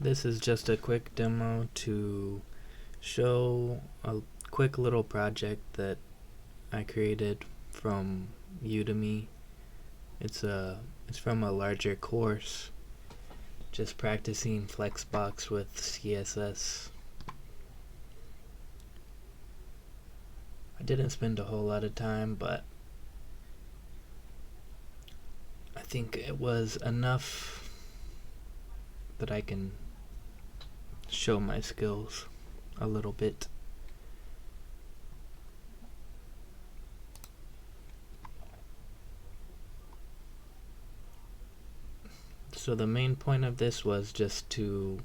This is just a quick demo to show a quick little project that I created from Udemy. It's from a larger course, just practicing Flexbox with CSS. I didn't spend a whole lot of time, but I think it was enough that I can show my skills a little bit. So the main point of this was just to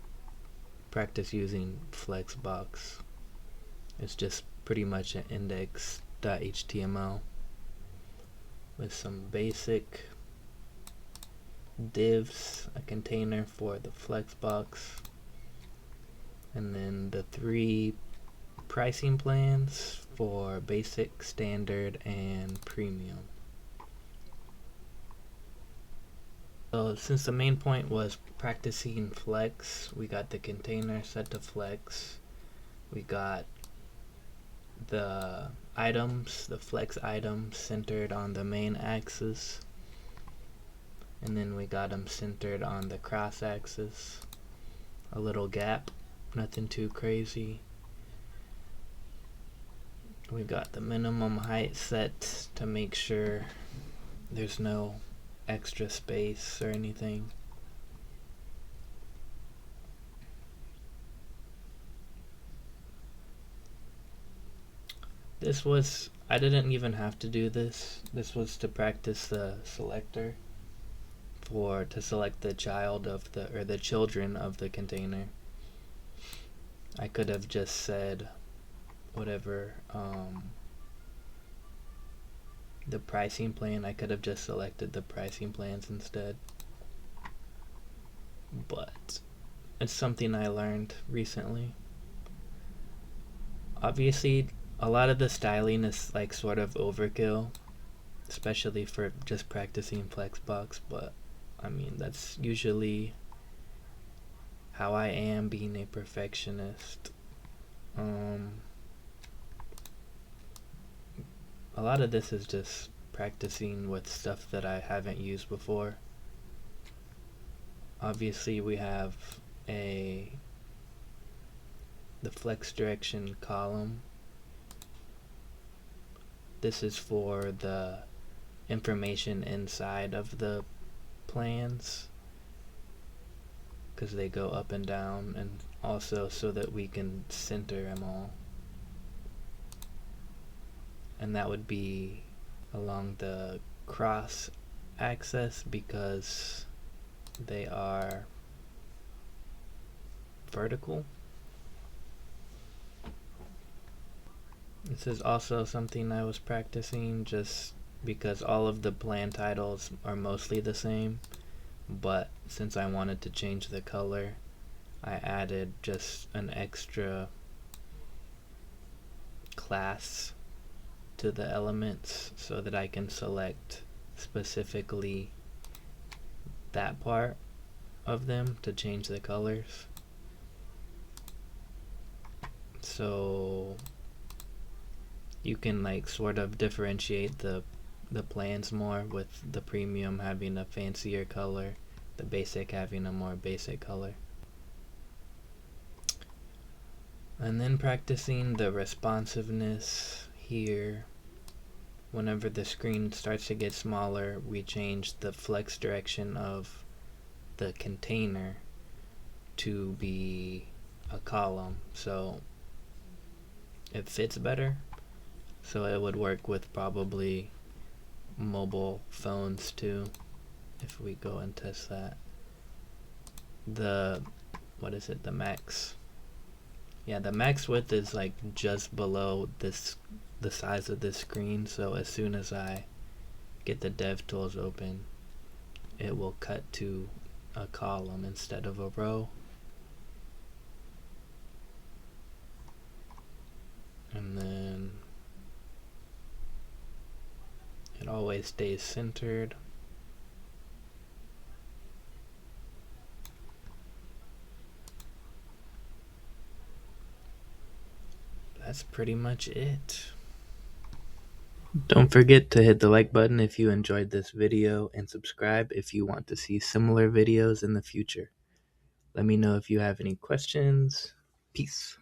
practice using Flexbox. It's just pretty much an index.html with some basic divs, a container for the Flexbox, and then the 3 pricing plans for basic, standard, and premium. So since the main point was practicing Flex, we got the container set to Flex. We got the items, the Flex items centered on the main axis. And then we got them centered on the cross axis. A little gap, nothing too crazy. We got the minimum height set to make sure there's no extra space or anything. I didn't even have to do this. This was to practice the selector to select the child of the children of the container. I could have just said whatever the pricing plan. I could have just selected the pricing plans instead, but it's something I learned recently. Obviously a lot of the styling is like sort of overkill, especially for just practicing Flexbox, but I mean that's usually how I am, being a perfectionist. A lot of this is just practicing with stuff that I haven't used before. Obviously we have the flex direction column. This is for the information inside of the plans, because they go up and down, and also so that we can center them all. And that would be along the cross axis because they are vertical. This is also something I was practicing just because all of the plan titles are mostly the same, but since I wanted to change the color, I added just an extra class to the elements so that I can select specifically that part of them to change the colors. So you can like sort of differentiate the plans more, with the premium having a fancier color, the basic having a more basic color. And then practicing the responsiveness here. Whenever the screen starts to get smaller, we change the flex direction of the container to be a column, so it fits better. So it would work with probably mobile phones too, if we go and test that. The max? Yeah, the max width is like just below the size of this screen, so as soon as I get the dev tools open, it will cut to a column instead of a row. And then it always stays centered. that's pretty much it. Don't forget to hit the like button if you enjoyed this video and subscribe if you want to see similar videos in the future. Let me know if you have any questions. Peace.